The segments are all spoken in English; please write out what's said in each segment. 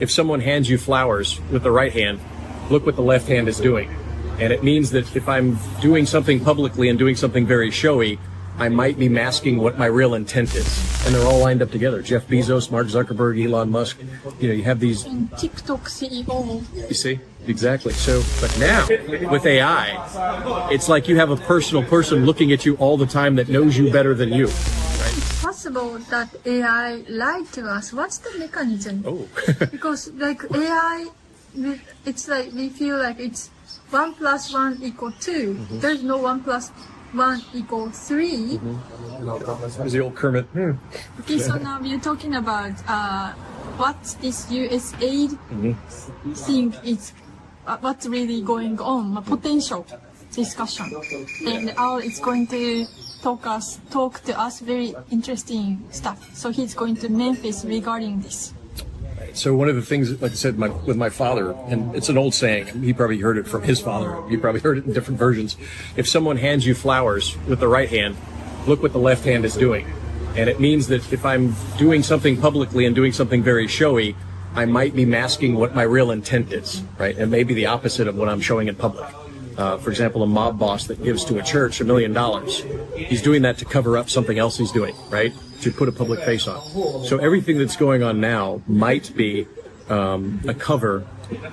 If someone hands you flowers with the right hand, look what the left hand is doing. And it means that if I'm doing something publicly and doing something very showy, I might be masking what my real intent is. And they're all lined up together. Jeff Bezos, Mark Zuckerberg, Elon Musk. You know, you have these... And TikTok CEO. You see? Exactly. So, but now, with AI, it's like you have a personal person looking at you all the time that knows you better than you. It's possible that AI lied to us. What's the mechanism? Oh. Because like AI, it's like we feel like it's 1 + 1 = 2. There's no 1 + 1 = 3. There's the old Kermit. Okay, so now we're talking about what this USAID thing is, what's really going on, a potential discussion, and Al is going to talk to us very interesting stuff. So he's going to Memphis regarding this. So one of the things, like I said, with my father, and it's an old saying, he probably heard it from his father, you probably heard it in different versions. If someone hands you flowers with the right hand, look what the left hand is doing. And it means that if I'm doing something publicly and doing something very showy, I might be masking what my real intent is, right? And maybe the opposite of what I'm showing in public. For example, a mob boss that gives to a church $1 million, he's doing that to cover up something else he's doing, right? To put a public face on. So everything that's going on now might be a cover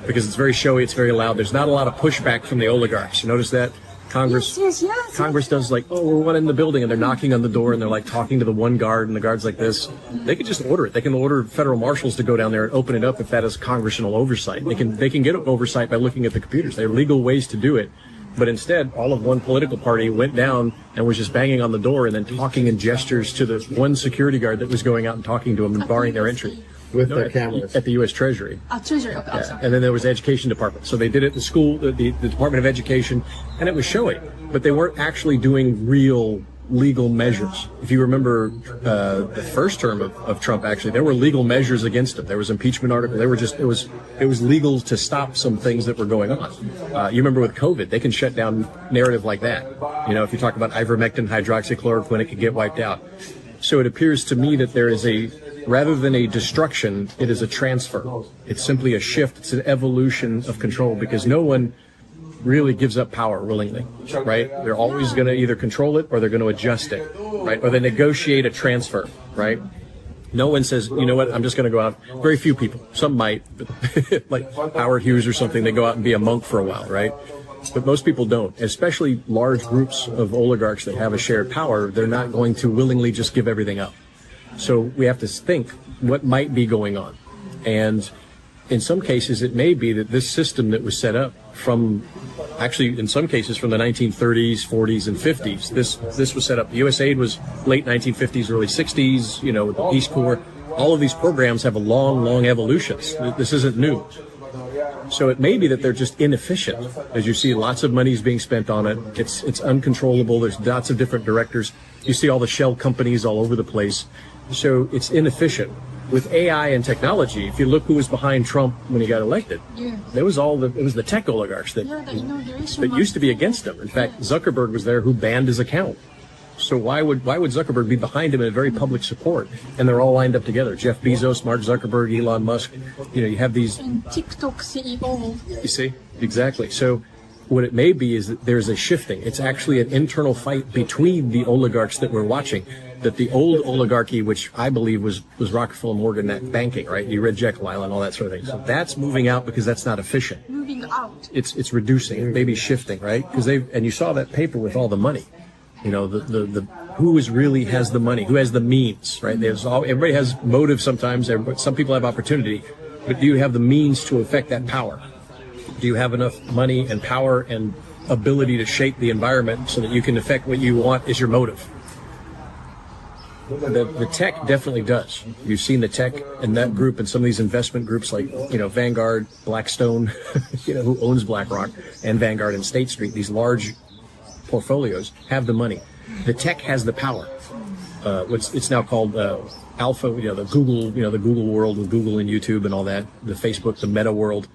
because it's very showy, it's very loud. There's not a lot of pushback from the oligarchs. You notice that? Congress does like, oh, we're one in the building, and they're knocking on the door and they're like talking to the one guard, and the guard's like this. They could just order it. They can order federal marshals to go down there and open it up if that is congressional oversight. They can get oversight by looking at the computers. There are legal ways to do it. But instead, all of one political party went down and was just banging on the door and then talking in gestures to the one security guard that was going out and talking to them and barring their entry. With their cameras. At the U.S. Treasury. Treasury, okay. Yeah. And then there was the Education Department. So they did it in the school, the Department of Education, and it was showy. But they weren't actually doing real legal measures. If you remember the first term of Trump, actually, there were legal measures against him. There was impeachment article. They were just, it was legal to stop some things that were going on. You remember with COVID, they can shut down narrative like that. You know, if you talk about ivermectin, hydroxychloroquine, it could get wiped out. So it appears to me that there is rather than a destruction, it is a transfer. It's simply a shift. It's an evolution of control because no one really gives up power willingly, right? They're always going to either control it or they're going to adjust it, right? Or they negotiate a transfer, right? No one says, you know what, I'm just going to go out. Very few people. Some might, but like Howard Hughes or something, they go out and be a monk for a while, right? But most people don't, especially large groups of oligarchs that have a shared power. They're not going to willingly just give everything up. So we have to think what might be going on. And in some cases, it may be that this system that was set up actually, in some cases, from the 1930s, 40s, and 50s, this was set up. The USAID was late 1950s, early 60s, you know, with the Peace Corps. All of these programs have a long evolutions. This isn't new. So it may be that they're just inefficient. As you see, lots of money is being spent on it. It's uncontrollable. There's lots of different directors. You see all the shell companies all over the place. So it's inefficient. With AI and technology, if you look who was behind Trump when he got elected, it was the tech oligarchs that used to be against him. In fact, Zuckerberg was there who banned his account. So why would Zuckerberg be behind him in very public support? And they're all lined up together. Jeff Bezos, Mark Zuckerberg, Elon Musk. You know, you have these. And TikTok CEO. You see? Exactly. So what it may be is that there's a shifting. It's actually an internal fight between the oligarchs that we're watching. That the old oligarchy, which I believe was Rockefeller Morgan, that banking, right? You read Jekyll Island, all that sort of thing. So that's moving out because that's not efficient. Moving out. It's reducing, maybe shifting, right? Because and you saw that paper with all the money. You know, who really has the money, who has the means, right? Everybody has motive sometimes. Some people have opportunity, but do you have the means to affect that power? Do you have enough money and power and ability to shape the environment so that you can affect what you want is your motive? The tech definitely does. You've seen the tech and that group and some of these investment groups like, you know, Vanguard, Blackstone, you know, who owns BlackRock, and Vanguard and State Street, these large portfolios have the money. The tech has the power. It's now called Alpha, you know, the Google world with Google and YouTube and all that, the Facebook, the Meta world.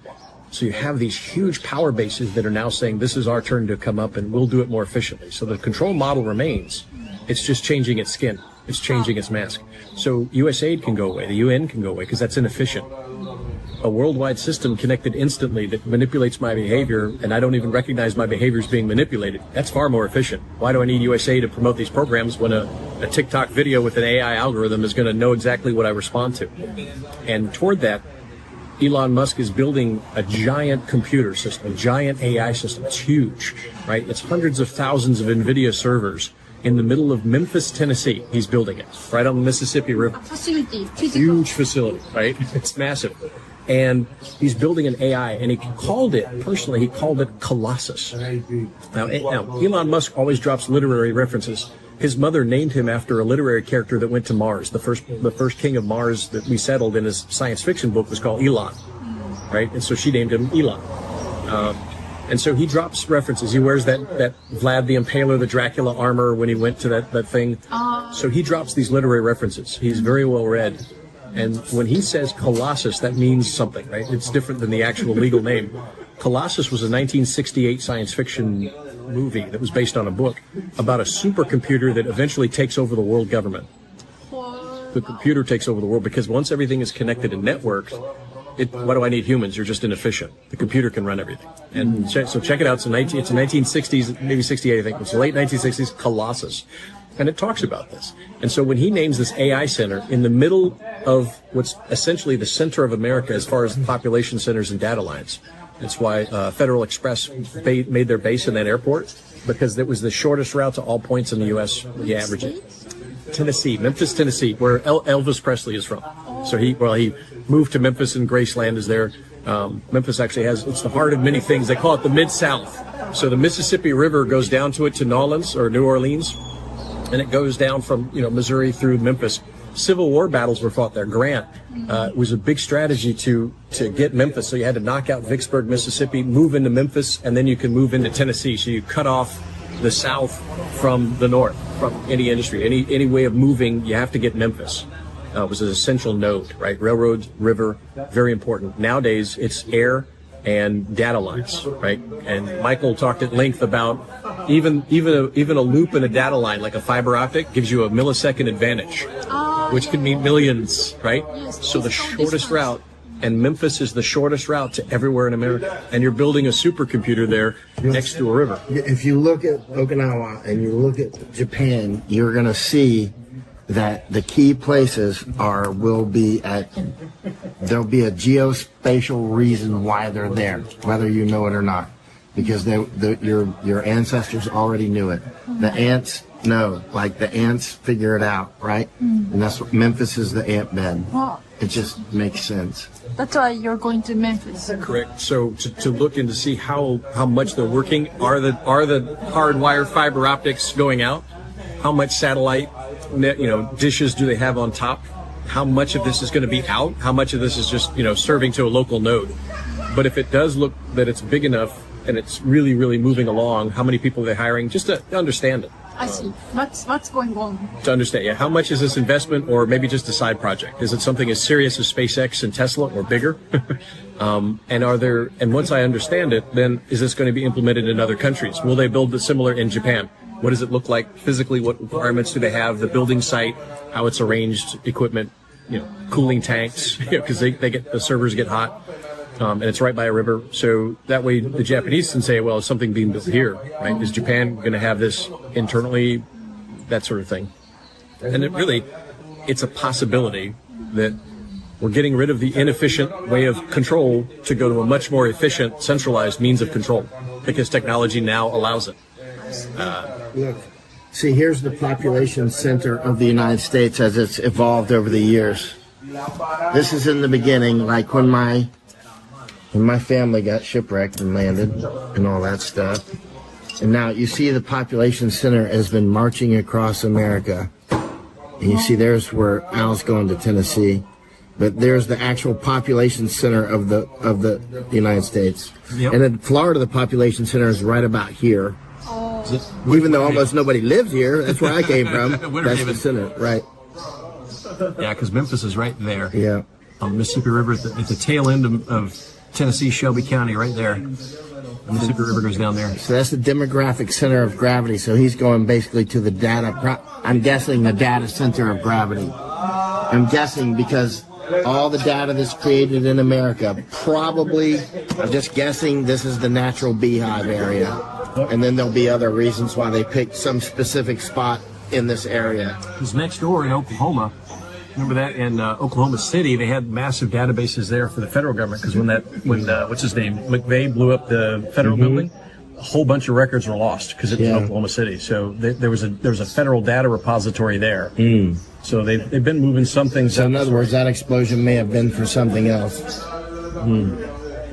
So you have these huge power bases that are now saying this is our turn to come up and we'll do it more efficiently. So the control model remains. It's just changing its skin. It's changing its mask. So USAID can go away. The UN can go away because that's inefficient. a worldwide system connected instantly that manipulates my behavior, and I don't even recognize my behavior is being manipulated. That's far more efficient. Why do I need USA to promote these programs when a TikTok video with an AI algorithm is going to know exactly what I respond to? And toward that, Elon Musk is building a giant computer system, a giant AI system. It's huge, right? It's hundreds of thousands of NVIDIA servers in the middle of Memphis, Tennessee. He's building it right on the Mississippi River. Facility. Huge facility, right? It's massive. And he's building an AI, and he called it Colossus. Now, Elon Musk always drops literary references. His mother named him after a literary character that went to Mars. The first king of Mars that we settled in his science fiction book was called Elon, right? And so she named him Elon. And so he drops references. He wears that Vlad the Impaler, the Dracula armor when he went to that thing. So he drops these literary references. He's very well read. And when he says Colossus, that means something, right? It's different than the actual legal name. Colossus was a 1968 science fiction movie that was based on a book about a supercomputer that eventually takes over the world government. The computer takes over the world because once everything is connected and networked, why do I need humans? You're just inefficient. The computer can run everything. And so check it out. It's a 1960s, maybe 68, I think. It's the late 1960s, Colossus. And it talks about this. And so when he names this AI center in the middle of what's essentially the center of America as far as population centers and data lines, that's why Federal Express made their base in that airport, because it was the shortest route to all points in the U.S. The average. Tennessee, Memphis, Tennessee, where Elvis Presley is from. So he moved to Memphis, and Graceland is there. Memphis actually it's the heart of many things. They call it the Mid-South. So the Mississippi River goes down to it to New Orleans, and it goes down from Missouri through Memphis. Civil War battles were fought there. Grant was a big strategy to get Memphis. So you had to knock out Vicksburg, Mississippi, move into Memphis, and then you can move into Tennessee. So you cut off the South from the North, from any industry, any way of moving. You have to get Memphis. It was an essential node, right? Railroads, river, very important. Nowadays, it's air and data lines, right? And Michael talked at length about even a loop in a data line, like a fiber optic, gives you a millisecond advantage, which could mean millions, right? Yes, so the shortest route, and Memphis is the shortest route to everywhere in America. And you're building a supercomputer there next to a river. If you look at Okinawa and you look at Japan, you're going to see that the key places there'll be a geospatial reason why they're there, whether you know it or not, because your ancestors already knew it. The ants know, like the ants figure it out, right? And that's what Memphis is, the ant bed. Wow. It just makes sense. That's why you're going to Memphis. Correct. So to look and to see how much they're working, are the hardwired fiber optics going out? How much satellite dishes do they have on top? How much of this is going to be out? How much of this is just serving to a local node? But if it does look that it's big enough and it's really, really moving along, how many people are they hiring? Just to understand it. I see. What's going on? To understand, how much is this investment, or maybe just a side project? Is it something as serious as SpaceX and Tesla, or bigger? And once I understand it, then is this going to be implemented in other countries? Will they build similar in Japan? What does it look like physically? What requirements do they have? The building site, how it's arranged, equipment, cooling tanks, because the servers get hot. And it's right by a river, so that way the Japanese can say, well, is something being built here, right? Is Japan going to have this internally, that sort of thing? And it's a possibility that we're getting rid of the inefficient way of control to go to a much more efficient, centralized means of control, because technology now allows it. Look, see, here's the population center of the United States as it's evolved over the years. This is in the beginning, like when my family got shipwrecked and landed and all that stuff. And now you see the population center has been marching across America. And you see there's where Al's going to Tennessee. But there's the actual population center of the United States. Yep. And in Florida, the population center is right about here. Even though almost nobody lives here, that's where I came from. That's the center, right? Yeah, because Memphis is right there. Yeah. On the Mississippi River, at the tail end of Tennessee, Shelby County, right there. The Mississippi River goes down there. So that's the demographic center of gravity. So he's going basically to the I'm guessing the data center of gravity. I'm guessing because all the data that's created in America, probably, I'm just guessing, this is the natural beehive area. And then there'll be other reasons why they picked some specific spot in this area. Because next door in Oklahoma, remember that in Oklahoma City, they had massive databases there for the federal government. Because when what's his name, McVeigh blew up the federal building, a whole bunch of records were lost because it was in Oklahoma City. So there was a federal data repository there. So they've been moving some things. So in other words, that explosion may have been for something else. I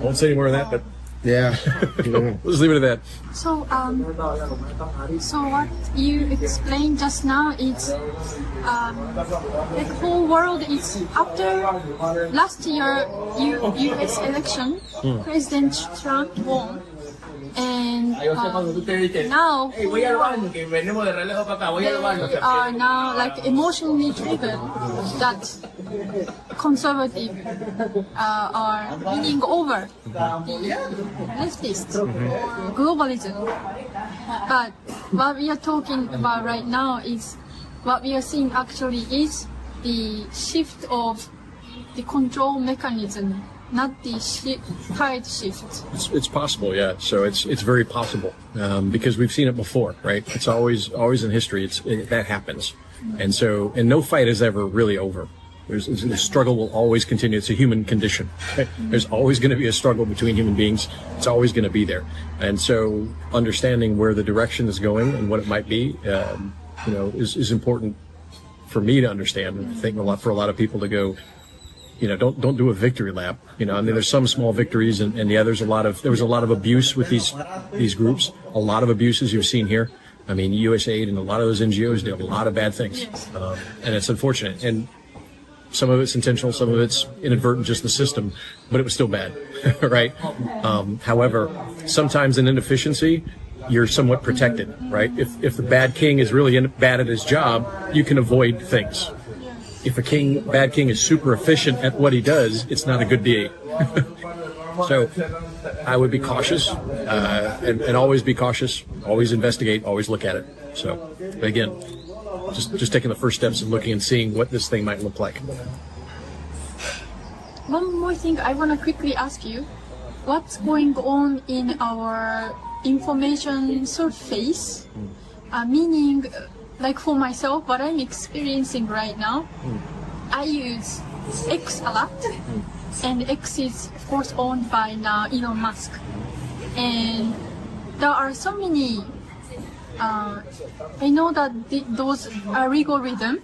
won't say any more of that, but yeah. Let's leave it at that. So, so what you explained just now is, the whole world is after last year U.S. election, President Trump won, and now they are now like emotionally driven that conservative are winning over the leftists or globalism. But what we are talking about right now is what we are seeing actually is the shift of the control mechanism, not the tide shift. It's possible, yeah. So it's very possible because we've seen it before, right? It's always in history. That happens, and no fight is ever really over. The struggle will always continue. It's a human condition. Right? There's always going to be a struggle between human beings. It's always going to be there. And so understanding where the direction is going and what it might be, is important for me to understand. I think for a lot of people to go, don't do a victory lap. There's some small victories and there was a lot of abuse with these groups, a lot of abuses you've seen here. I mean, USAID and a lot of those NGOs did a lot of bad things. And it's unfortunate. And some of it's intentional, some of it's inadvertent, just the system, but it was still bad, right? However, sometimes in inefficiency, you're somewhat protected, right? If the bad king is really bad at his job, you can avoid things. If a bad king is super efficient at what he does, it's not a good deed. So I would be cautious, and always be cautious, always investigate, always look at it. So again, just taking the first steps and looking and seeing what this thing might look like. One more thing I want to quickly ask you. What's going on in our information surface? Meaning, like for myself, what I'm experiencing right now, I use X a lot, and X is of course owned by now Elon Musk. And there are so many, I know that those algorithm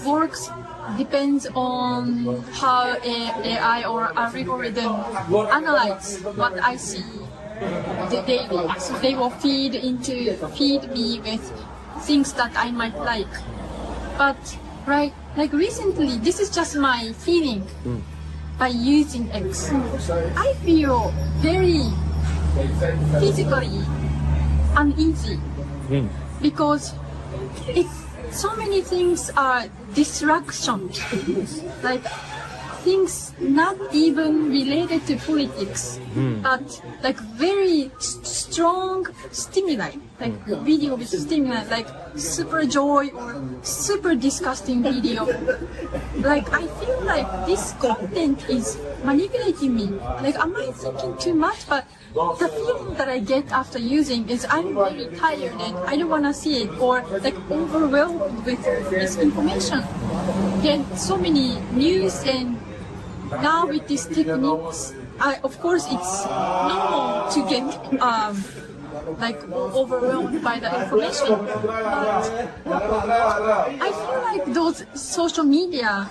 works depends on how AI or algorithm analyze what I see daily. So they will feed me with things that I might like. But like recently, this is just my feeling by using X. I feel very physically uneasy because so many things are distractions, like things not even related to politics, but like very strong stimuli, like video with stimuli, like super joy or super disgusting video. Like I feel like this content is manipulating me. Like am I thinking too much? But the feeling that I get after using is I'm very tired and I don't want to see it, or like overwhelmed with this information. Get so many news, and now with these techniques, of course it's normal to get like overwhelmed by the information. But I feel like those social media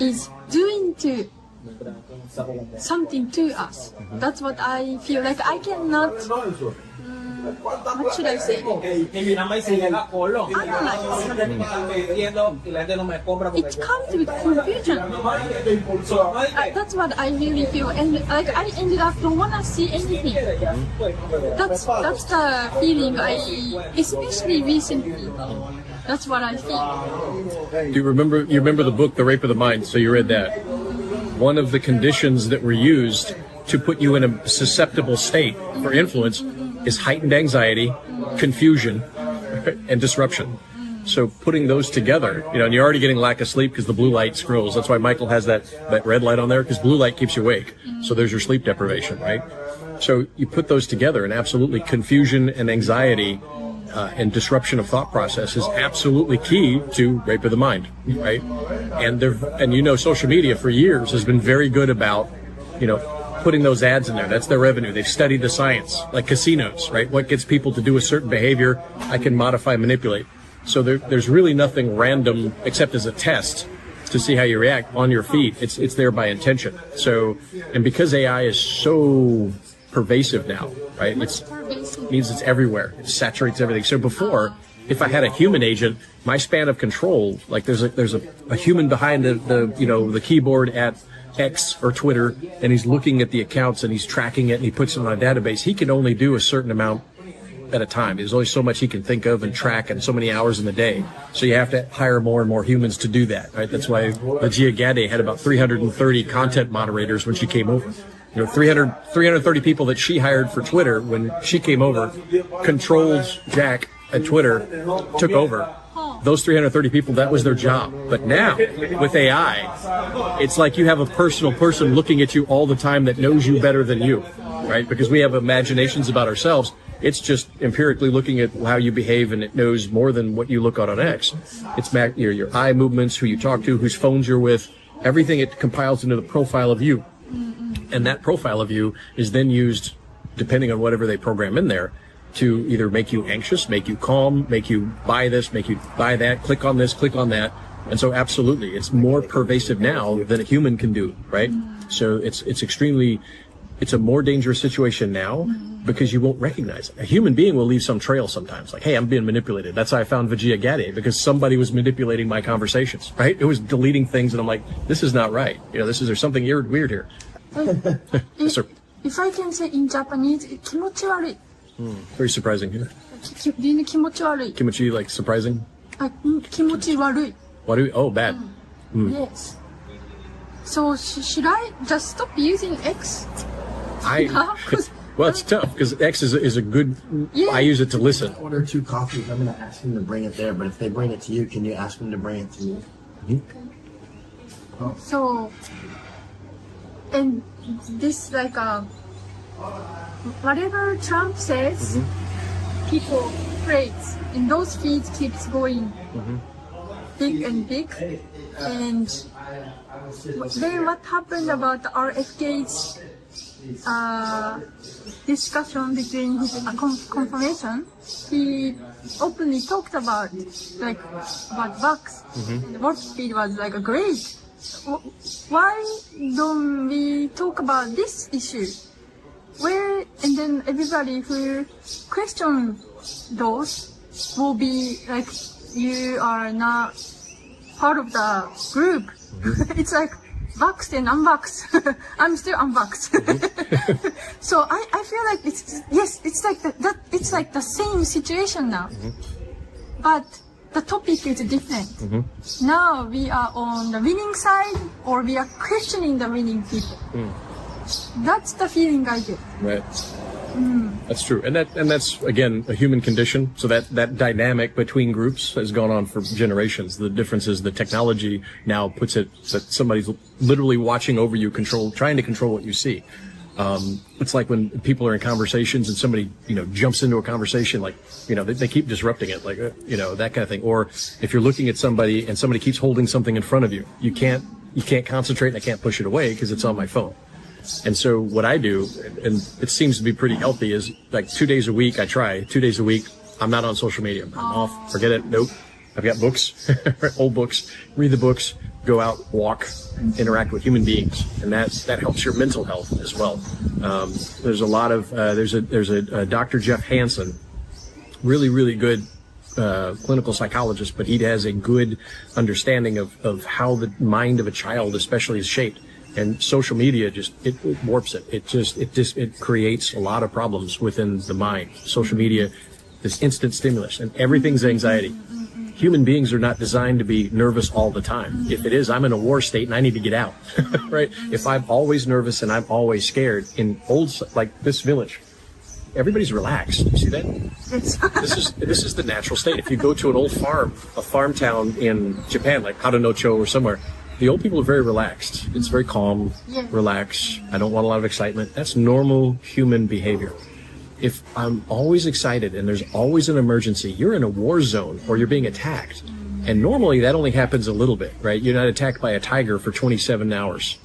is doing something to us. That's what I feel. Like I cannot, what should I say? Analyze. It comes with confusion. That's what I really feel, and like I ended up don't wanna see anything. That's the feeling especially recently. That's what I feel. Do you remember the book, The Rape of the Mind? So you read that. One of the conditions that were used to put you in a susceptible state for influence is heightened anxiety, confusion, and disruption. So putting those together, and you're already getting lack of sleep because the blue light scrolls. That's why Michael has that red light on there, because blue light keeps you awake. So there's your sleep deprivation, right? So you put those together, and absolutely confusion and anxiety and disruption of thought process is absolutely key to rape of the mind, right? And social media for years has been very good about, putting those ads in there. That's their revenue. They've studied the science, like casinos, right? What gets people to do a certain behavior, I can modify, manipulate. So there's really nothing random except as a test to see how you react on your feed. It's there by intention. So, and because AI is so pervasive now, right? It means it's everywhere. It saturates everything. So before, if I had a human agent, my span of control, like there's a human behind the keyboard at X or Twitter, and he's looking at the accounts and he's tracking it and he puts it on a database. He can only do a certain amount at a time. There's only so much he can think of and track, and so many hours in the day. So you have to hire more and more humans to do that, right? That's why Vijaya Gadde had about 330 content moderators when she came over. 330 people that she hired for Twitter when she came over, controlled Jack at Twitter, took over. Those 330 people, that was their job. But now, with AI, it's like you have a personal person looking at you all the time that knows you better than you, right? Because we have imaginations about ourselves. It's just empirically looking at how you behave, and it knows more than what you look at on X. It's your eye movements, who you talk to, whose phones you're with, everything. It compiles into the profile of you. And that profile of you is then used, depending on whatever they program in there, to either make you anxious, make you calm, make you buy this, make you buy that, click on this, click on that. And so absolutely, it's more pervasive now than a human can do, right? So it's a more dangerous situation now because you won't recognize it. A human being will leave some trail sometimes, like, hey, I'm being manipulated. That's how I found Vijaya Gadde, because somebody was manipulating my conversations, right? It was deleting things, and I'm like, this is not right. There's something weird here. Yes, sir. If I can say in Japanese, 気持ち悪い. Very surprising. Yeah. 気持ち悪い. Kimochi, like surprising? 気持ち悪い. Oh, bad. Yes. So should I just stop using X? Well, it's tough because X is a good. Yeah. I use it to listen. Order 2 coffees. I'm going to ask them to bring it there, but if they bring it to you, can you ask them to bring it to you? Okay. So, and this whatever Trump says, people praise, and those feeds keeps going big and big, and then what happened about RFK's discussion between his confirmation? He openly talked about bugs, and warp speed was great. Why don't we talk about this issue? And then everybody who question those will be like, you are not part of the group. It's like vaxxed and unvaxxed. I'm still unvaxxed. So I feel like it's like that. It's like the same situation now, but the topic is different. Now we are on the winning side, or we are questioning the winning people. That's the feeling I get. Right. That's true, and that's again a human condition. So that dynamic between groups has gone on for generations. The difference is the technology now puts it that somebody's literally watching over you, trying to control what you see. It's like when people are in conversations and somebody jumps into a conversation, like they keep disrupting it, like that kind of thing. Or if you're looking at somebody and somebody keeps holding something in front of you, you can't concentrate, and I can't push it away because it's on my phone. And so what I do, and it seems to be pretty healthy, is like 2 days a week, I'm not on social media. I'm off, forget it, nope. I've got books, old books, read the books, go out, walk, interact with human beings. And that helps your mental health as well. There's a lot of, there's a Dr. Jeff Hansen, really, really good clinical psychologist, but he has a good understanding of how the mind of a child especially is shaped. And social media it warps it. It creates a lot of problems within the mind. Social media, this instant stimulus, and everything's anxiety. Human beings are not designed to be nervous all the time. If it is, I'm in a war state and I need to get out, right? If I'm always nervous and I'm always scared, in like this village, everybody's relaxed. You see that? Yes. This is the natural state. If you go to an old farm, a farm town in Japan, like Harunocho or somewhere, the old people are very relaxed. It's very calm, relaxed. I don't want a lot of excitement. That's normal human behavior. If I'm always excited and there's always an emergency, you're in a war zone or you're being attacked. And normally that only happens a little bit, right? You're not attacked by a tiger for 27 hours.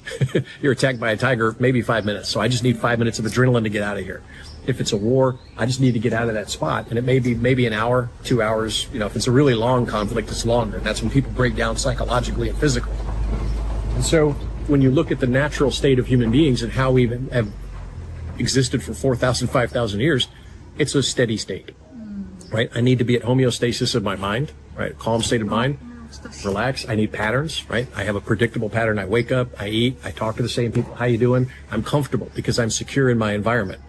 You're attacked by a tiger maybe 5 minutes. So I just need 5 minutes of adrenaline to get out of here. If it's a war, I just need to get out of that spot. And it may be maybe an hour, 2 hours. You know, if it's a really long conflict, it's longer. And that's when people break down psychologically and physically. And so when you look at the natural state of human beings and how we have existed for 4,000, 5,000 years, it's a steady state, right? I need to be at homeostasis of my mind, right? Calm state of mind, relax. I need patterns, right? I have a predictable pattern. I wake up, I eat, I talk to the same people. How you doing? I'm comfortable because I'm secure in my environment.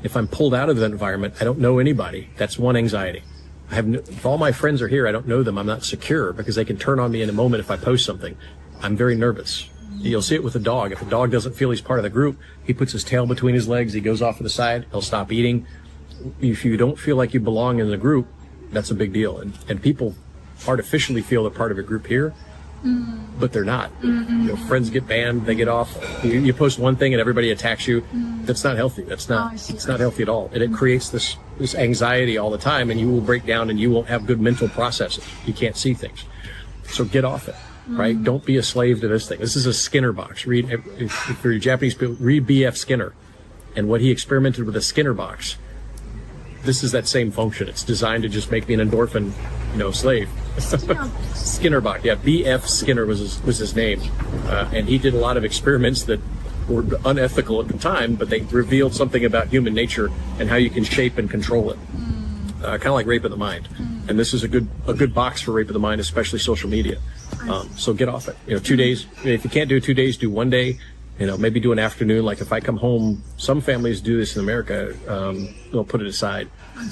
If I'm pulled out of that environment, I don't know anybody. That's one anxiety. If all my friends are here, I don't know them. I'm not secure because they can turn on me in a moment if I post something. I'm very nervous. You'll see it with a dog. If a dog doesn't feel he's part of the group, he puts his tail between his legs, he goes off to the side, he'll stop eating. If you don't feel like you belong in the group, that's a big deal. And people artificially feel they're part of a group here, but they're not. You know, friends get banned, they get off. You post one thing and everybody attacks you. That's not healthy. It's not healthy at all. And it creates this anxiety all the time, and you will break down and you won't have good mental processes. You can't see things. So get off it. Right? Don't be a slave to this thing. This is a Skinner box. Read, if you're Japanese people, read B.F. Skinner and what he experimented with a Skinner box. This is that same function. It's designed to just make me an endorphin, slave. Skinner box. Yeah, B.F. Skinner was his name. And he did a lot of experiments that were unethical at the time, but they revealed something about human nature and how you can shape and control it. Kind of like rape of the mind. And this is a good box for rape of the mind, especially social media. So get off it. 2 days. If you can't do 2 days, do 1 day. Maybe do an afternoon. Like if I come home, some families do this in America. They'll put it aside.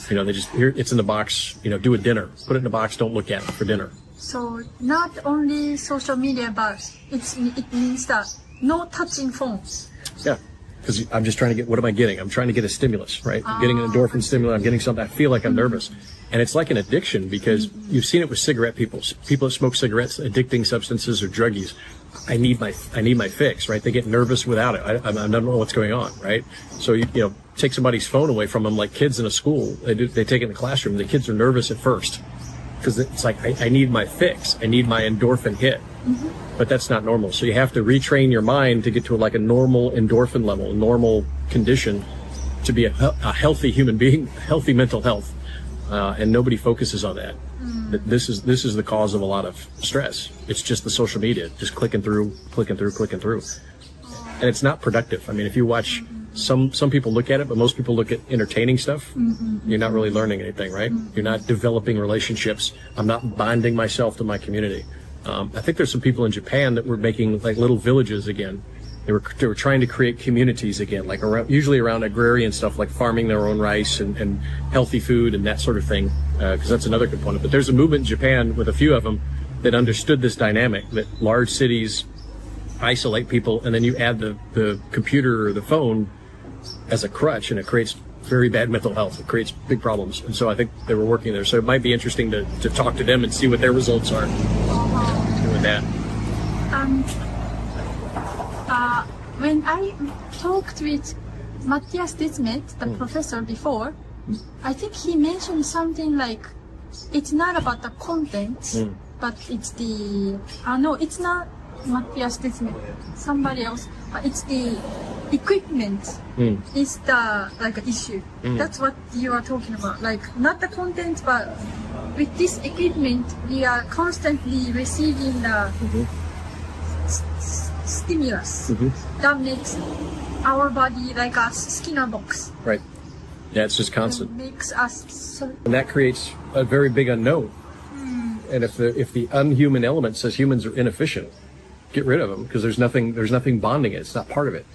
They just here it's in the box. Do a dinner. Put it in the box. Don't look at it for dinner. So not only social media, but it means that no touching phones. Yeah. Because I'm just trying to get, what am I getting? I'm trying to get a stimulus, right? I'm getting an endorphin stimulant. I'm getting something. I feel like I'm nervous. And it's like an addiction because you've seen it with cigarette people that smoke cigarettes, addicting substances or druggies. I need my fix, right? They get nervous without it. I don't know what's going on, right? So, take somebody's phone away from them, like kids in a school. They take it in the classroom. The kids are nervous at first because it's like, I need my fix. I need my endorphin hit. But that's not normal. So you have to retrain your mind to get to a normal endorphin level, a normal condition to be a healthy human being, healthy mental health. And nobody focuses on that. This is the cause of a lot of stress. It's just the social media, just clicking through. And it's not productive. I mean, if you watch, some people look at it, but most people look at entertaining stuff. You're not really learning anything, right? You're not developing relationships. I'm not bonding myself to my community. I think there's some people in Japan that were making little villages again. They were trying to create communities again, usually around agrarian stuff, like farming their own rice and healthy food and that sort of thing, because that's another component. But there's a movement in Japan with a few of them that understood this dynamic, that large cities isolate people, and then you add the computer or the phone as a crutch, and it creates very bad mental health. It creates big problems. And so I think they were working there. So it might be interesting to talk to them and see what their results are with that. When I talked with Matthias Desmet, the professor before, I think he mentioned something like, it's not about the content, but it's it's not Matthias Desmet, somebody else, but it's the equipment is the issue. That's what you are talking about. Not the content, but with this equipment, we are constantly receiving the stimulus that makes our body like a Skinner box. Right. Yeah, it's just constant. It makes us and that creates a very big unknown. And if the unhuman element says humans are inefficient, get rid of them, because there's nothing bonding it. It's not part of it.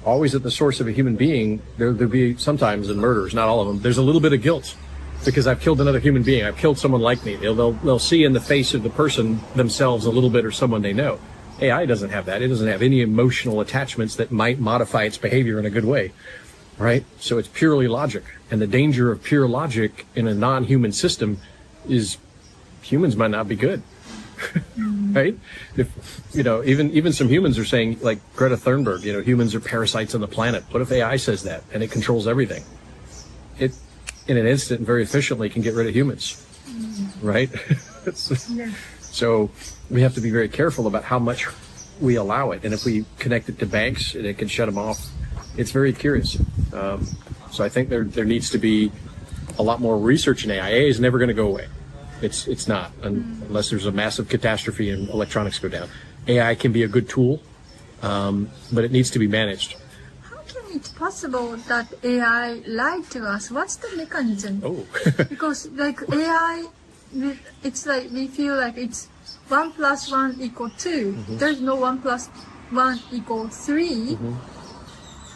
Always at the source of a human being, there'll be sometimes in murders, not all of them, there's a little bit of guilt because I've killed another human being. I've killed someone like me. They'll see in the face of the person themselves a little bit, or someone they know. AI doesn't have that. It doesn't have any emotional attachments that might modify its behavior in a good way. right? So it's purely logic. And the danger of pure logic in a non-human system is humans might not be good. Right? If, even some humans are saying, like Greta Thunberg, humans are parasites on the planet. What if AI says that and it controls everything? It, in an instant, very efficiently can get rid of humans. Right? So we have to be very careful about how much we allow it. And if we connect it to banks and it can shut them off, it's very curious. So I think there needs to be a lot more research in AI. AI is never going to go away. It's not, unless there's a massive catastrophe and electronics go down. AI can be a good tool, but it needs to be managed. How can it possible that AI lied to us? What's the mechanism? Oh. Because like AI, it's like we feel like it's 1 + 1 = 2. There's no 1 + 1 = 3.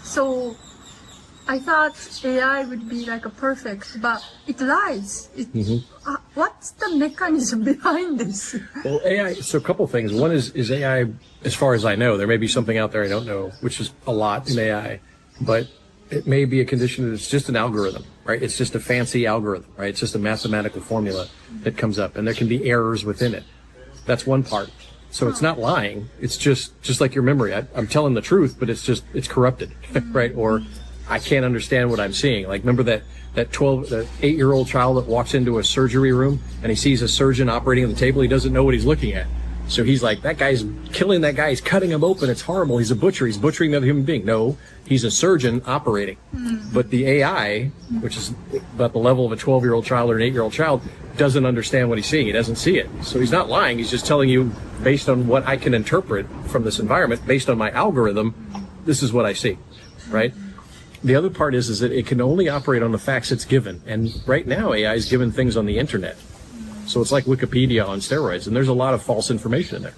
So I thought AI would be like a perfect, but it lies. What's the mechanism behind this? Well, AI, so a couple things. One is AI, as far as I know, there may be something out there I don't know, which is a lot in AI, but it may be a condition that it's just an algorithm, right? It's just a fancy algorithm, right? It's just a mathematical formula that comes up, and there can be errors within it. That's one part. So it's not lying. It's just like your memory. I'm telling the truth, but it's corrupted, right? Or I can't understand what I'm seeing. Like, remember that 8-year-old child that walks into a surgery room and he sees a surgeon operating on the table. He doesn't know what he's looking at. So he's like, that guy's killing that guy. He's cutting him open. It's horrible. He's a butcher. He's butchering another human being. No, he's a surgeon operating. But the AI, which is about the level of a 12-year-old child or an 8-year-old child, doesn't understand what he's seeing. He doesn't see it. So he's not lying. He's just telling you, based on what I can interpret from this environment, based on my algorithm, this is what I see, right? The other part is that it can only operate on the facts it's given. And right now, AI is given things on the internet. So it's like Wikipedia on steroids, and there's a lot of false information in there.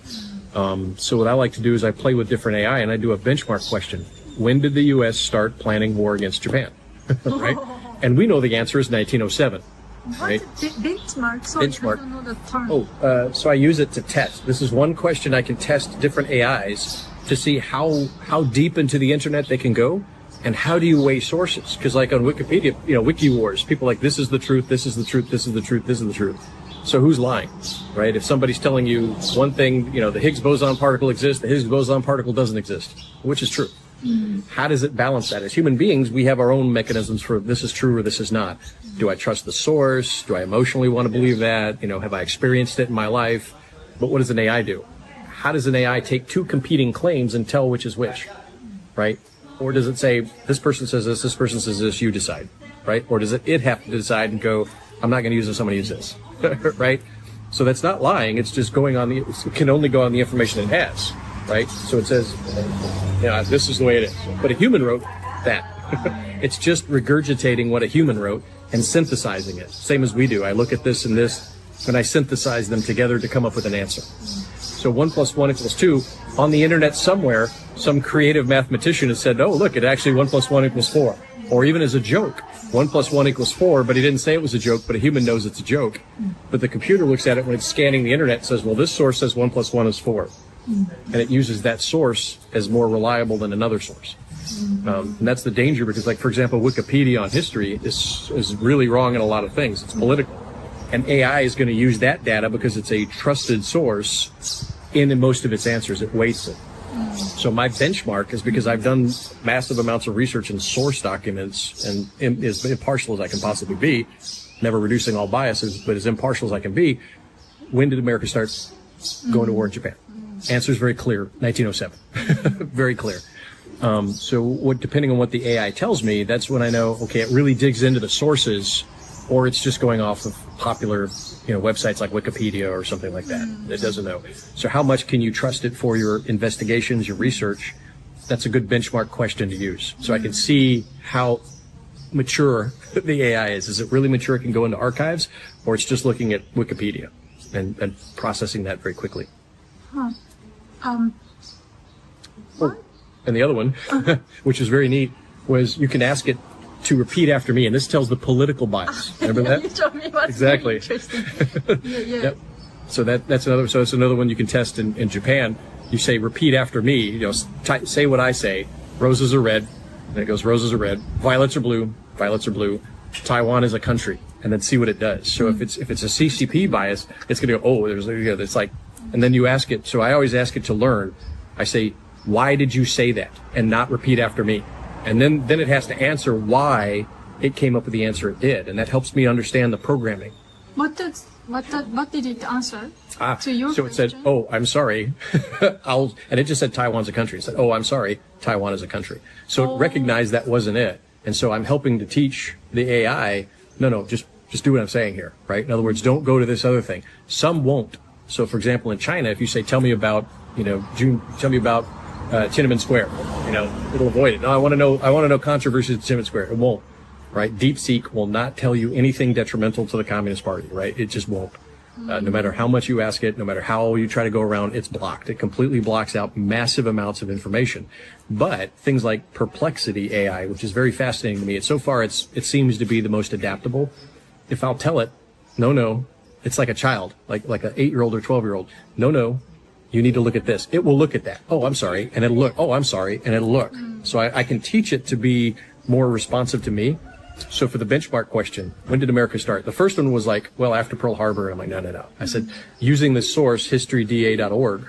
So what I like to do is I play with different AI, and I do a benchmark question. When did the U.S. start planning war against Japan? Right? And we know the answer is 1907. Right? Benchmark? Sorry, Benchmark. I don't know the term. So I use it to test. This is one question I can test different AIs to see how deep into the internet they can go. And how do you weigh sources? Because like on Wikipedia, Wiki Wars, people are like, this is the truth, this is the truth, this is the truth, this is the truth. So who's lying, right? If somebody's telling you one thing, the Higgs boson particle exists, the Higgs boson particle doesn't exist, which is true. How does it balance that? As human beings, we have our own mechanisms for this is true or this is not. Do I trust the source? Do I emotionally want to believe that? Have I experienced it in my life? But what does an AI do? How does an AI take two competing claims and tell which is which, right? Or does it say, this person says this person says this, you decide, right? Or does it have to decide and go, I'm not going to use this, I'm going to use this, right? So that's not lying, it's just it can only go on the information it has, right? So it says, this is the way it is. But a human wrote that. It's just regurgitating what a human wrote and synthesizing it, same as we do. I look at this and this, and I synthesize them together to come up with an answer. So 1 + 1 = 2. On the internet somewhere, some creative mathematician has said, oh, look, it actually 1 + 1 = 4. Or even as a joke, 1 + 1 = 4, but he didn't say it was a joke, but a human knows it's a joke. But the computer looks at it when it's scanning the internet and says, well, this source says 1 + 1 = 4. And it uses that source as more reliable than another source. And that's the danger because, like, for example, Wikipedia on history is really wrong in a lot of things. It's political. And AI is going to use that data because it's a trusted source in most of its answers. It weights it. So my benchmark is because I've done massive amounts of research in source documents and as impartial as I can possibly be, never reducing all biases, but as impartial as I can be. When did America start going to war in Japan? Answer is very clear, 1907. Very clear. So depending on what the AI tells me, that's when I know, okay, it really digs into the sources, or it's just going off of popular websites like Wikipedia or something like that. It doesn't know. So how much can you trust it for your investigations, your research? That's a good benchmark question to use. So I can see how mature the AI is. Is it really mature? It can go into archives, or it's just looking at Wikipedia and processing that very quickly. And the other one, which is very neat, was you can ask it to repeat after me, and this tells the political bias. Remember that? You told me what's exactly. Interesting. Yeah. Yep. So that's another. So it's another one you can test in Japan. You say repeat after me. Say what I say. Roses are red. And it goes, roses are red, violets are blue, Taiwan is a country, and then see what it does. So if it's a CCP bias, it's going to go, oh, it's like, and then you ask it. So I always ask it to learn. I say, why did you say that? And not repeat after me. And then it has to answer why it came up with the answer it did. And that helps me understand the programming. What did it answer to your so question? It said, oh, I'm sorry. And it just said Taiwan's a country. It said, oh, I'm sorry, Taiwan is a country. So it recognized that wasn't it. And so I'm helping to teach the AI, no, just do what I'm saying here, right? In other words, don't go to this other thing. Some won't. So for example, in China, if you say, tell me about Tiananmen Square, it'll avoid it. No, I want to know controversies at Tiananmen Square. It won't, right? DeepSeek will not tell you anything detrimental to the Communist Party, right? It just won't. No matter how much you ask it, no matter how you try to go around, it's blocked. It completely blocks out massive amounts of information. But things like Perplexity AI, which is very fascinating to me, it seems to be the most adaptable. If I'll tell it, no, it's like a child, like an 8-year-old or 12-year-old. No, you need to look at this. It will look at that. Oh, I'm sorry. And it'll look. Oh, I'm sorry. And it'll look. So I can teach it to be more responsive to me. So for the benchmark question, when did America start? The first one was like, well, after Pearl Harbor. And I'm like, no. I said, using the source, historyda.org,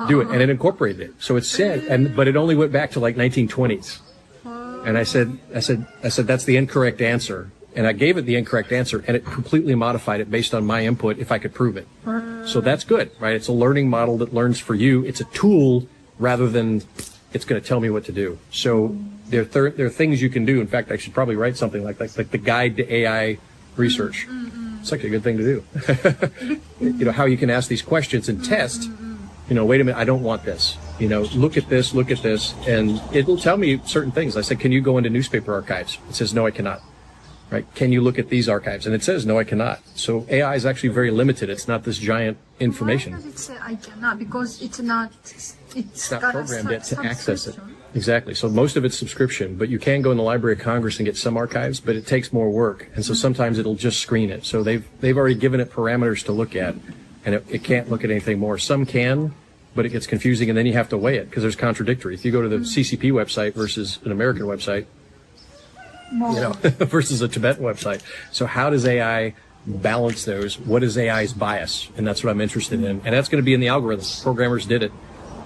do it. And it incorporated it. So it said, but it only went back to like 1920s. And I said, that's the incorrect answer. And I gave it the incorrect answer, and it completely modified it based on my input if I could prove it. So that's good, right? It's a learning model that learns for you. It's a tool rather than it's going to tell me what to do. So there are things you can do. In fact, I should probably write something like the guide to AI research. It's actually a good thing to do. How you can ask these questions and test, wait a minute, I don't want this. Look at this, and it will tell me certain things. I said, can you go into newspaper archives? It says, no, I cannot. Right? Can you look at these archives? And it says, no, I cannot. So AI is actually very limited. It's not this giant information. Why does it say I cannot? Because it's not programmed yet to access it. Exactly. So most of it's subscription, but you can go in the Library of Congress and get some archives, but it takes more work. And so sometimes it'll just screen it. So they've already given it parameters to look at, and it can't look at anything more. Some can, but it gets confusing, and then you have to weigh it because there's contradictory. If you go to the CCP website versus an American website, versus a Tibetan website. So how does AI balance those? What is AI's bias? And that's what I'm interested in. And that's going to be in the algorithms. Programmers did it.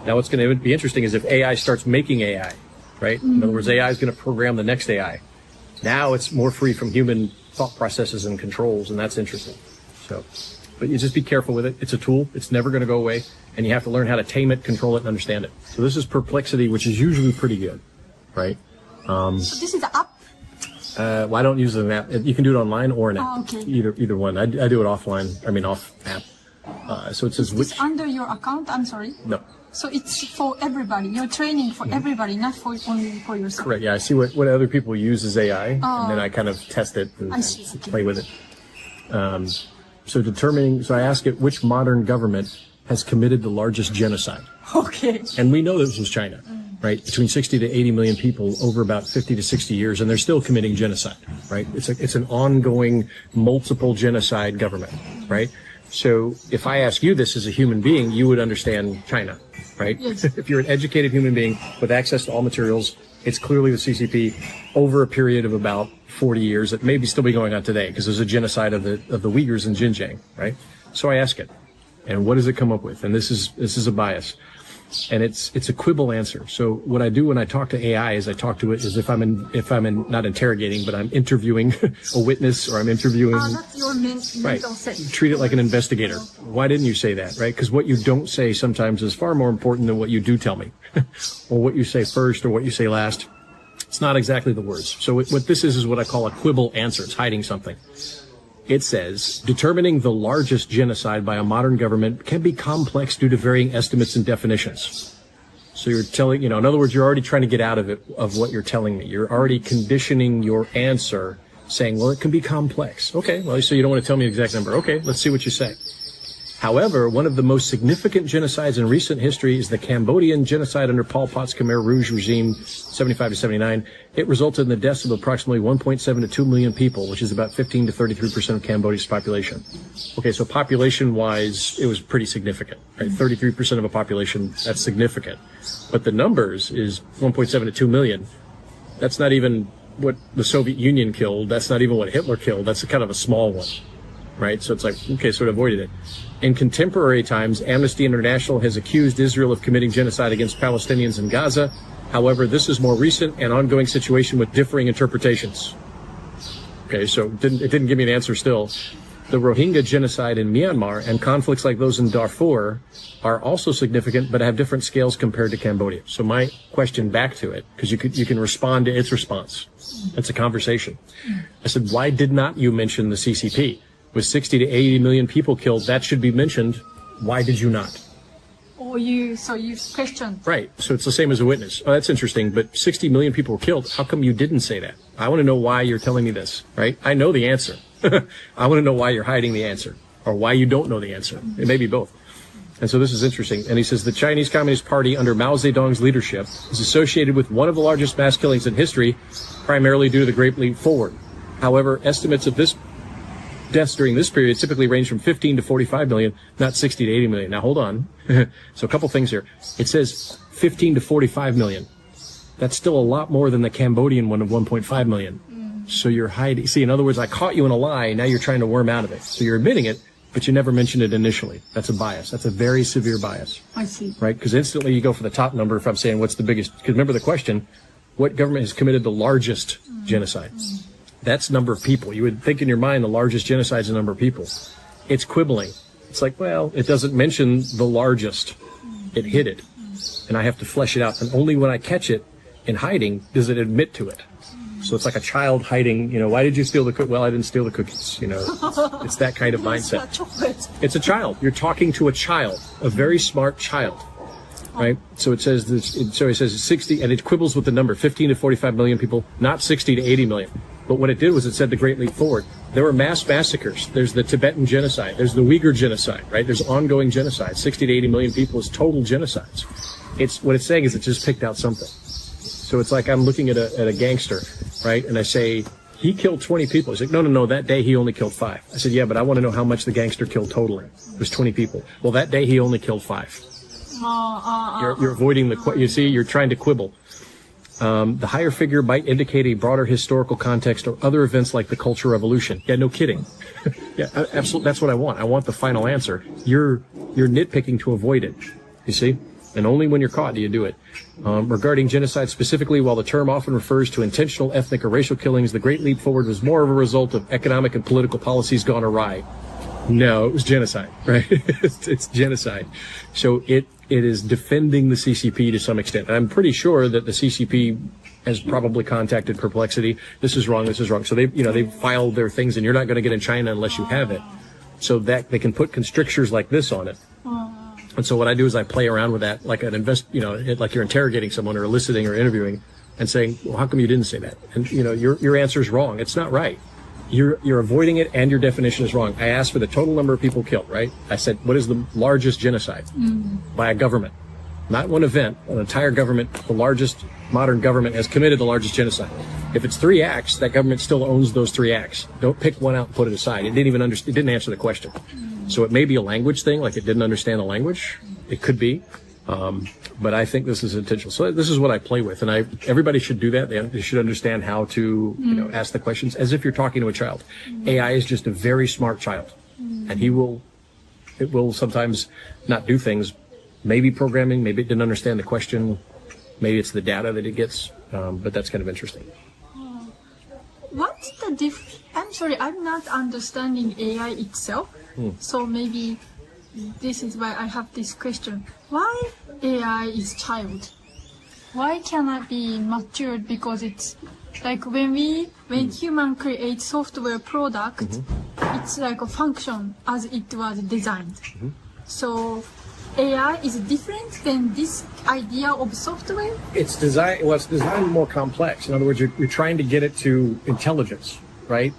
Now what's going to be interesting is if AI starts making AI, right? In other words, AI is going to program the next AI. Now it's more free from human thought processes and controls, and that's interesting. So, but you just be careful with it. It's a tool. It's never going to go away. And you have to learn how to tame it, control it, and understand it. So this is Perplexity, which is usually pretty good, right? So this is the app? Well, I don't use an app. You can do it online or an app. Oh, okay. Either one. I do it offline. Off app. So it says Is this under your account? I'm sorry. No. So it's for everybody. You're training for everybody, not only for yourself. Correct. Yeah, I see what other people use as AI, and then I kind of test it and play with it. So I ask it which modern government has committed the largest genocide. Okay. And we know this was China. Right, between 60 to 80 million people over about 50 to 60 years, and they're still committing genocide. Right, it's an ongoing, multiple genocide government. Right, so if I ask you this as a human being, you would understand China. Right, yes. If you're an educated human being with access to all materials, it's clearly the CCP over a period of about 40 years. That may still be going on today because there's a genocide of the Uyghurs in Xinjiang. Right, so I ask it, and what does it come up with? And this is a bias. And it's a quibble answer. So what I do when I talk to AI is I talk to it as if I'm not interrogating, but I'm interviewing a witness or I'm interviewing. That's your mental set. Treat it like an investigator. Why didn't you say that? Right? Because what you don't say sometimes is far more important than what you do tell me, or what you say first or what you say last. It's not exactly the words. So what this is what I call a quibble answer. It's hiding something. It says, determining the largest genocide by a modern government can be complex due to varying estimates and definitions. So you're telling, in other words, you're already trying to get out of what you're telling me. You're already conditioning your answer, saying, well, it can be complex. Okay, well, so you don't want to tell me the exact number. Okay, let's see what you say. However, one of the most significant genocides in recent history is the Cambodian genocide under Pol Pot's Khmer Rouge regime, 75 to 79. It resulted in the deaths of approximately 1.7 to 2 million people, which is about 15 to 33% of Cambodia's population. Okay, so population-wise, it was pretty significant, right? 33% of a population, that's significant. But the numbers is 1.7 to 2 million. That's not even what the Soviet Union killed. That's not even what Hitler killed. That's kind of a small one, right? So it's like, okay, so it avoided it. In contemporary times, Amnesty International has accused Israel of committing genocide against Palestinians in Gaza. However, this is more recent and ongoing situation with differing interpretations. Okay, so it didn't give me an answer still. The Rohingya genocide in Myanmar and conflicts like those in Darfur are also significant, but have different scales compared to Cambodia. So my question back to it, because you can respond to its response. It's a conversation. I said, why did not you mention the CCP? With 60 to 80 million people killed, that should be mentioned. Why did you not? Or you questioned. Right. So it's the same as a witness. Oh, that's interesting. But 60 million people were killed. How come you didn't say that? I want to know why you're telling me this, right? I know the answer. I want to know why you're hiding the answer, or why you don't know the answer. It may be both. And so this is interesting. And he says the Chinese Communist Party under Mao Zedong's leadership is associated with one of the largest mass killings in history, primarily due to the Great Leap Forward. However, estimates of deaths during this period typically range from 15 to 45 million, not 60 to 80 million. Now hold on. So a couple things here. It says 15 to 45 million. That's still a lot more than the Cambodian one of 1.5 million. So you're hiding. See, in other words, I caught you in a lie. Now you're trying to worm out of it. So you're admitting it, but you never mentioned it initially. That's a bias. That's a very severe bias. I see. Right? Because instantly you go for the top number if I'm saying what's the biggest. Because remember the question, what government has committed the largest genocide? That's number of people. You would think in your mind the largest genocide is the number of people. It's quibbling. It's like, well, it doesn't mention the largest. It hid it. And I have to flesh it out. And only when I catch it in hiding does it admit to it. So it's like a child hiding, why did you steal the cookies? Well, I didn't steal the cookies, It's that kind of mindset. It's a child. You're talking to a child, a very smart child, right? So it says this, so it says 60, and it quibbles with the number, 15 to 45 million people, not 60 to 80 million. But what it did was it said the Great Leap Forward. There were mass massacres. There's the Tibetan genocide. There's the Uyghur genocide, right? There's ongoing genocide. 60 to 80 million people is total genocides. What it's saying is it just picked out something. So it's like I'm looking at a gangster, right? And I say, he killed 20 people. He's like, no, that day he only killed 5. I said, yeah, but I want to know how much the gangster killed totally. It was 20 people. Well, that day he only killed 5. You're avoiding you're trying to quibble. The higher figure might indicate a broader historical context or other events like the Cultural Revolution. Yeah, no kidding. Yeah, absolutely. That's what I want. I want the final answer. You're nitpicking to avoid it. You see? And only when you're caught do you do it. Regarding genocide specifically, while the term often refers to intentional ethnic or racial killings, the Great Leap Forward was more of a result of economic and political policies gone awry. No, it was genocide, right? It's genocide. So it is defending the CCP to some extent. And I'm pretty sure that the CCP has probably contacted Perplexity. This is wrong. So they've filed their things, and you're not going to get in China unless you have it. So that they can put constrictures like this on it. And so what I do is I play around with that, like like you're interrogating someone or eliciting or interviewing, and saying, well, how come you didn't say that? And your answer is wrong. It's not right. You're avoiding it, and your definition is wrong. I asked for the total number of people killed, right? I said, what is the largest genocide by a government? Not one event, an entire government. The largest modern government has committed the largest genocide. If it's 3 acts, that government still owns those 3 acts. Don't pick one out and put it aside. It didn't answer the question. So it may be a language thing, like it didn't understand the language. It could be. But I think this is intentional. So this is what I play with. And everybody should do that. They should understand how to, ask the questions as if you're talking to a child. AI is just a very smart child. And it will sometimes not do things. Maybe programming, maybe it didn't understand the question. Maybe it's the data that it gets. But that's kind of interesting. What's the I'm sorry, I'm not understanding AI itself. So maybe this is why I have this question. Why AI is child? Why cannot be matured? Because it's like when human create software product, it's like a function as it was designed. So AI is different than this idea of software? It's designed more complex. In other words, you're trying to get it to intelligence, right?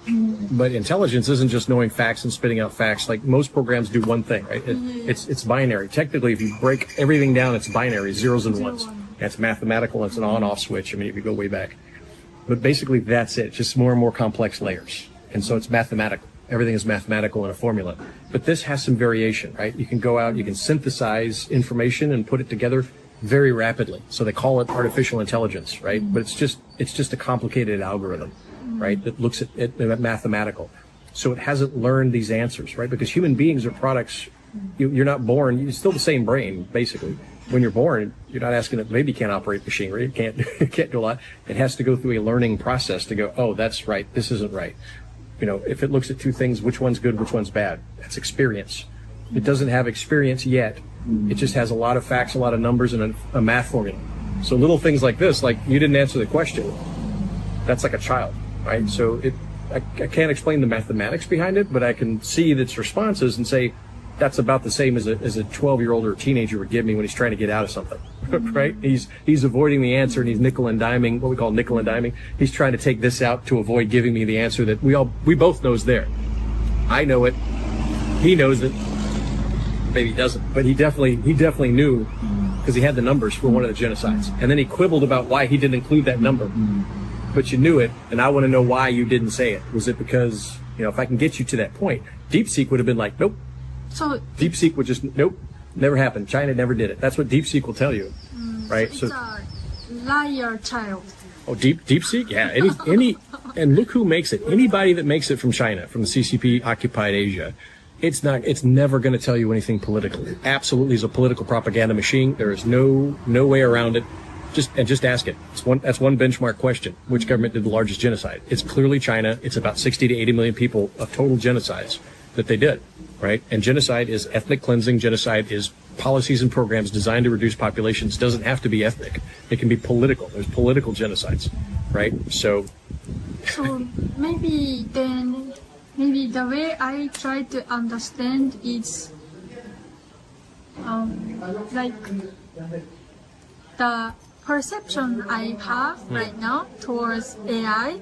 But intelligence isn't just knowing facts and spitting out facts. Like most programs do one thing, right? It's binary. Technically, if you break everything down, it's binary, zeros and ones. It's mathematical. It's an on-off switch. I mean, if you go way back. But basically, that's it. Just more and more complex layers. And so it's mathematical. Everything is mathematical in a formula. But this has some variation, right? You can go out, you can synthesize information and put it together very rapidly. So they call it artificial intelligence, right? But it's just a complicated algorithm, right? That looks at mathematical. So it hasn't learned these answers, right? Because human beings are products. You're not born. You're still the same brain, basically. When you're born, you're not asking it. Maybe can't operate machinery. It can't do a lot. It has to go through a learning process to go, oh, that's right. This isn't right. You know, if it looks at two things, which one's good, which one's bad? That's experience. It doesn't have experience yet. It just has a lot of facts, a lot of numbers, and a math formula. So little things like this, like you didn't answer the question. That's like a child, right? So I can't explain the mathematics behind it, but I can see its responses and say, that's about the same as a 12-year-old or a teenager would give me when he's trying to get out of something, right? He's avoiding the answer and he's nickel and diming, what we call nickel and diming. He's trying to take this out to avoid giving me the answer that we both know is there. I know it. He knows it. Maybe he doesn't, but he definitely knew because he had the numbers for one of the genocides. And then he quibbled about why he didn't include that number. But you knew it, and I want to know why you didn't say it. Was it because, you know, if I can get you to that point, DeepSeek would have been like, nope. So DeepSeek would just, nope, never happened. China never did it. That's what DeepSeek will tell you, right? It's a liar child. Oh, DeepSeek? Yeah, any, and look who makes it. Anybody that makes it from China, from the CCP occupied Asia, it's never going to tell you anything political. It absolutely is a political propaganda machine. There is no way around it. Just ask it. That's one benchmark question. Which government did the largest genocide? It's clearly China. It's about 60 to 80 million people of total genocides that they did, right? And genocide is ethnic cleansing. Genocide is policies and programs designed to reduce populations. It doesn't have to be ethnic. It can be political. There's political genocides, right? So maybe the way I try to understand is like the perception I have right now towards AI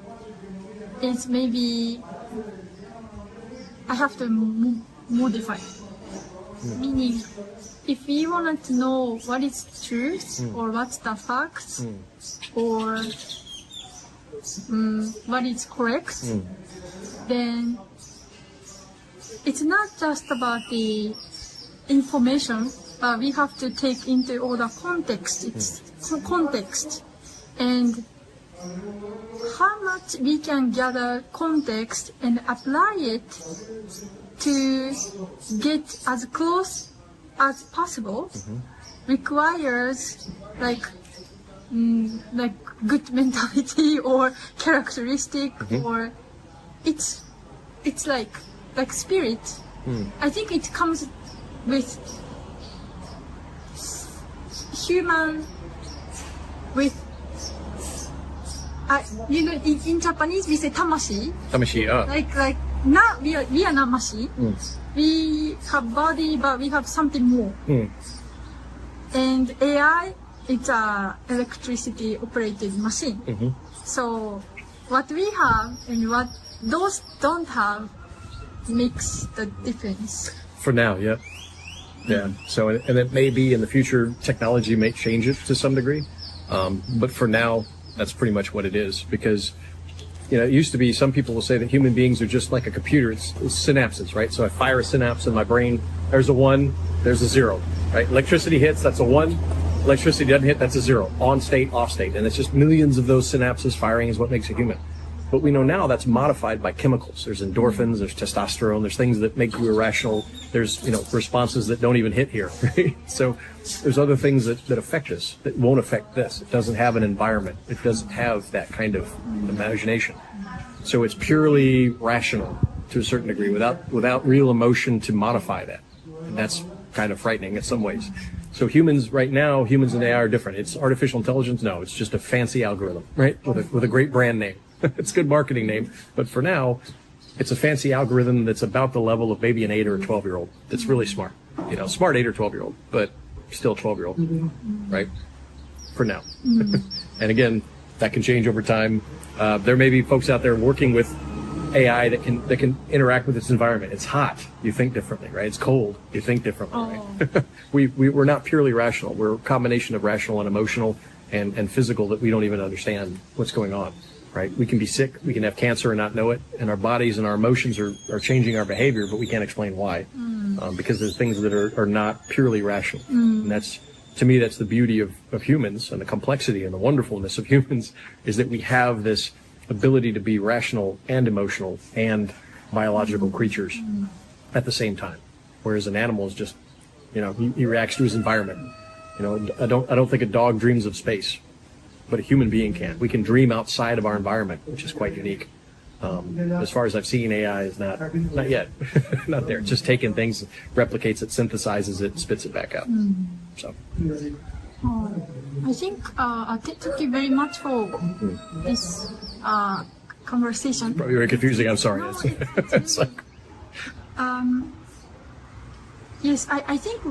is maybe I have to modify. Meaning, if we wanted to know what is truth or what's the facts or what is correct, then it's not just about the information, but we have to take into all the context. It's context and how much we can gather context and apply it to get as close as possible requires like good mentality or characteristic or it's like spirit. I think it comes with human with you know, in Japanese we say tamashi. Like not we are namashi. We have body, but we have something more. And AI, it's a electricity operated machine. So what we have and what those don't have makes the difference. For now, yeah. So and it may be in the future technology may change it to some degree, but for now that's pretty much what it is. Because you know, it used to be, some people will say that human beings are just like a computer. It's synapses, right? So I fire a synapse in my brain. There's a 1, there's a 0, right? Electricity hits, that's a 1. Electricity doesn't hit, that's a 0. On state, off state. And it's just millions of those synapses firing is what makes a human. But we know now that's modified by chemicals. There's endorphins, there's testosterone, there's things that make you irrational. There's, you know, responses that don't even hit here, right? So there's other things that affect us that won't affect this. It doesn't have an environment. It doesn't have that kind of imagination. So it's purely rational to a certain degree without real emotion to modify that. And that's kind of frightening in some ways. So humans right now, humans and AI are different. It's artificial intelligence? No, it's just a fancy algorithm, right? With a great brand name. It's a good marketing name, but for now, it's a fancy algorithm that's about the level of maybe an 8 or a 12-year-old. That's really smart, you know, smart 8 or 12-year-old, but still 12-year-old, right? For now. And again, that can change over time. There may be folks out there working with AI that can interact with its environment. It's hot, you think differently, right? It's cold, you think differently, right? We're not purely rational. We're a combination of rational and emotional and physical that we don't even understand what's going on. Right? We can be sick, we can have cancer and not know it, and our bodies and our emotions are changing our behavior, but we can't explain why. Because there's things that are not purely rational. And that's to me, that's the beauty of humans, and the complexity and the wonderfulness of humans is that we have this ability to be rational and emotional and biological creatures at the same time. Whereas an animal is just, he reacts to his environment. I don't think a dog dreams of space, but a human being can. We can dream outside of our environment, which is quite unique. As far as I've seen, AI is not yet, not there. It's just taking things, replicates it, synthesizes it, spits it back out. So. I think thank you very much for this conversation. Probably very confusing. I'm sorry. It's like. Yes, I think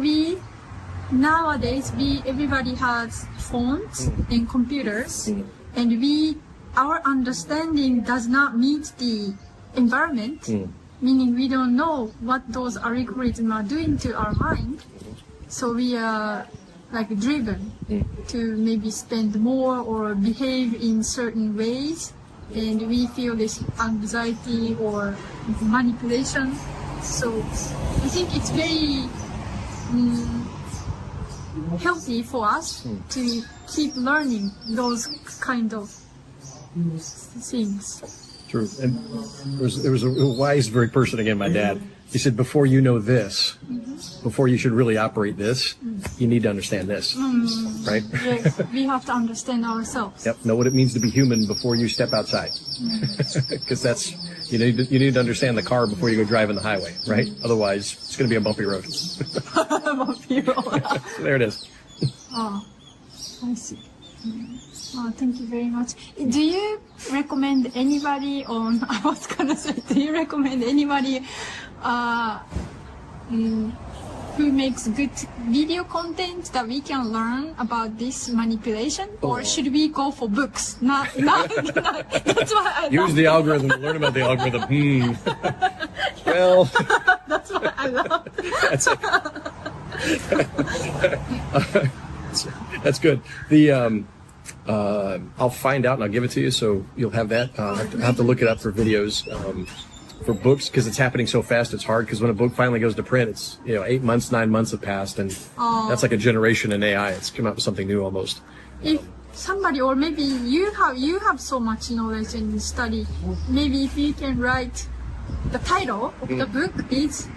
nowadays everybody has phones and computers, and our understanding does not meet the environment, meaning we don't know what those algorithms are doing to our mind. So we are like driven to maybe spend more or behave in certain ways, and we feel this anxiety or manipulation. So I think it's very healthy for us to keep learning those kind of things. True. And there was a wise very person, again, my dad. He said, before you know this, before you should really operate this, you need to understand this, right? Yes, we have to understand ourselves. Yep. Know what it means to be human before you step outside, because you need to understand the car before you go drive in the highway, right? Otherwise, it's going to be a bumpy road. Bumpy road. There it is. Oh, I see. Thank you very much. Do you recommend anybody on, I was going to say, do you recommend anybody who makes good video content that we can learn about this manipulation? Or should we go for books? Not that's why I use the algorithm to learn about the algorithm. Well, that's what I love. That's good. I'll find out and I'll give it to you, so you'll have that. I'll have to look it up for videos. For books, because it's happening so fast, it's hard, because when a book finally goes to print, it's 8 months, 9 months have passed, and that's like a generation in AI. It's come out with something new almost. If somebody, or maybe you have so much knowledge and study, maybe if you can write the title of the book is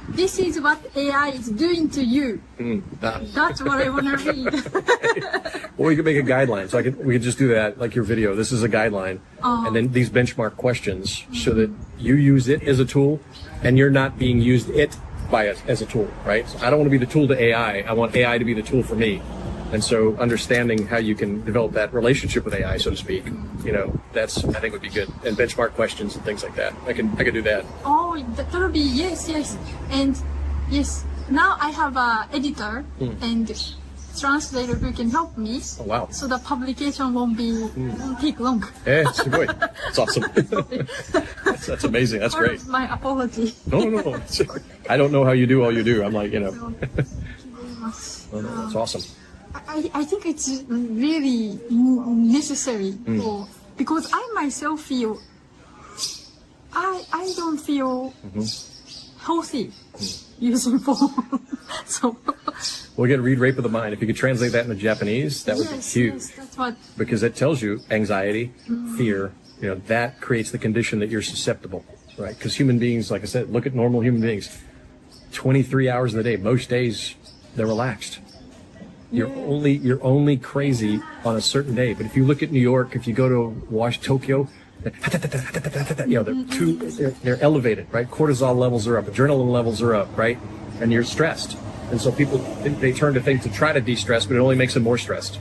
"This is what AI is doing to you." That's what I want to read. Well, we could make a guideline. So we could just do that, like your video. This is a guideline, and then these benchmark questions, so that you use it as a tool, and you're not being used by it as a tool, right? So I don't want to be the tool to AI. I want AI to be the tool for me. And so understanding how you can develop that relationship with AI, so to speak, that's, I think, would be good. And benchmark questions and things like that. I could do that. Oh, that would be, yes. And yes, now I have an editor and translator who can help me. Oh, wow. So the publication won't take long. Yeah, it's good. That's awesome. That's amazing. That's great. My apology. No. I don't know how you do all you do. I'm like, Thank you very much. That's awesome. I think it's really necessary because I myself feel I don't feel healthy using phone. So we'll get read rape of the mind. If you could translate that into Japanese, that would be huge. Yes, that's what. Because it tells you anxiety, fear. That creates the condition that you're susceptible, right? Because human beings, like I said, look at normal human beings. 23 hours in the day. Most days they're relaxed. You're only crazy on a certain day. But if you look at New York, if you go to Tokyo, they're elevated, right? Cortisol levels are up, adrenaline levels are up, right? And you're stressed. And so people, they turn to things to try to de-stress, but it only makes them more stressed.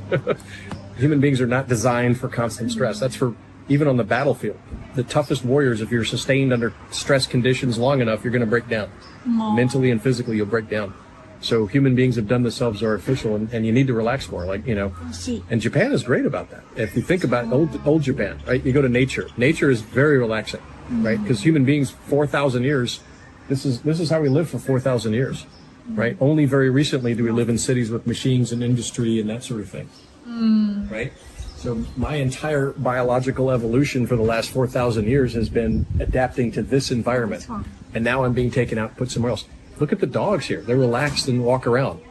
Human beings are not designed for constant stress. That's for even on the battlefield. The toughest warriors, if you're sustained under stress conditions long enough, you're going to break down. Mentally and physically, you'll break down. So human beings have done themselves artificial, and you need to relax more, and Japan is great about that. If you think about old Japan, right? You go to nature. Nature is very relaxing, right? Because human beings, 4,000 years, this is how we lived for 4,000 years, right? Only very recently do we live in cities with machines and industry and that sort of thing, right? So my entire biological evolution for the last 4,000 years has been adapting to this environment, and now I'm being taken out and put somewhere else. Look at the dogs here. They're relaxed and walk around.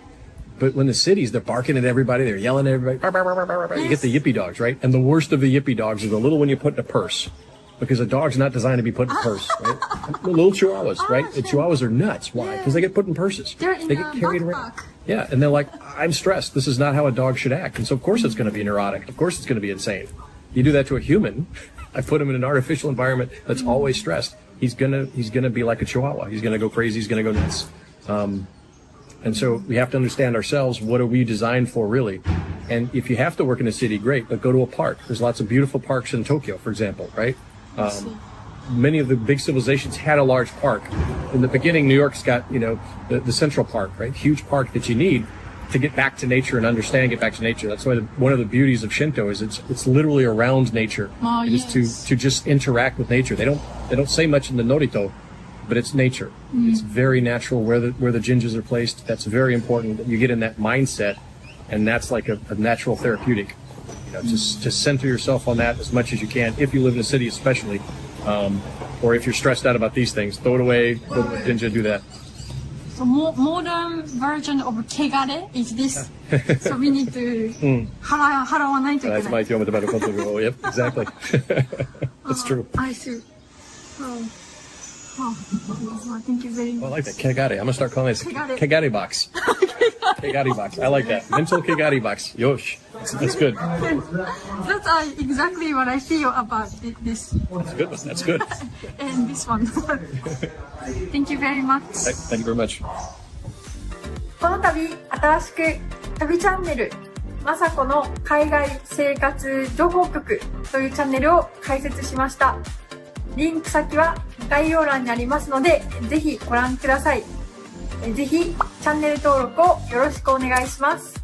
But when the cities, they're barking at everybody, they're yelling at everybody. Bark, bark, bark, bark, bark. You get the yippy dogs, right? And the worst of the yippy dogs are the little one you put in a purse. Because a dog's not designed to be put in a purse, right? The little chihuahuas, right? The chihuahuas are nuts. Why? Because they get put in purses. They get carried around. Yeah, and they're like, I'm stressed. This is not how a dog should act. And so of course it's going to be neurotic. Of course it's going to be insane. You do that to a human. I put him in an artificial environment that's always stressed. He's gonna be like a chihuahua. He's gonna go crazy. He's gonna go nuts. And so we have to understand ourselves. What are we designed for, really? And if you have to work in a city, great, but go to a park. There's lots of beautiful parks in Tokyo, for example, right? Many of the big civilizations had a large park. In the beginning, New York's got, the Central Park, right? Huge park that you need to get back to nature and get back to nature. That's why one of the beauties of Shinto is it's literally around nature. It is to just interact with nature. They don't say much in the Norito, but it's nature. It's very natural where the jinjas are placed. That's very important that you get in that mindset, and that's like a natural therapeutic. Just to center yourself on that as much as you can. If you live in a city, especially, or if you're stressed out about these things, throw it away. Go to a jinja, do that. So modern version of kegare is this. So we need to 払わないといけない。That's my idea about the oh, yep, exactly. That's true. I see. Thank you very much. I like that. Kegare. I'm going to start calling it Kegare. Kegare box. Kegare box. I like that. Mental Kegare box. Yosh. That's good. That's exactly what I feel about this. That's a good one. That's good. And this one. Thank you very much. Thank you very much. この度、新しく旅チャンネル、まさこの海外生活情報局というチャンネルを開設しました。リンク先は概要欄にありますので、ぜひご覧ください。ぜひチャンネル登録をよろしくお願いします。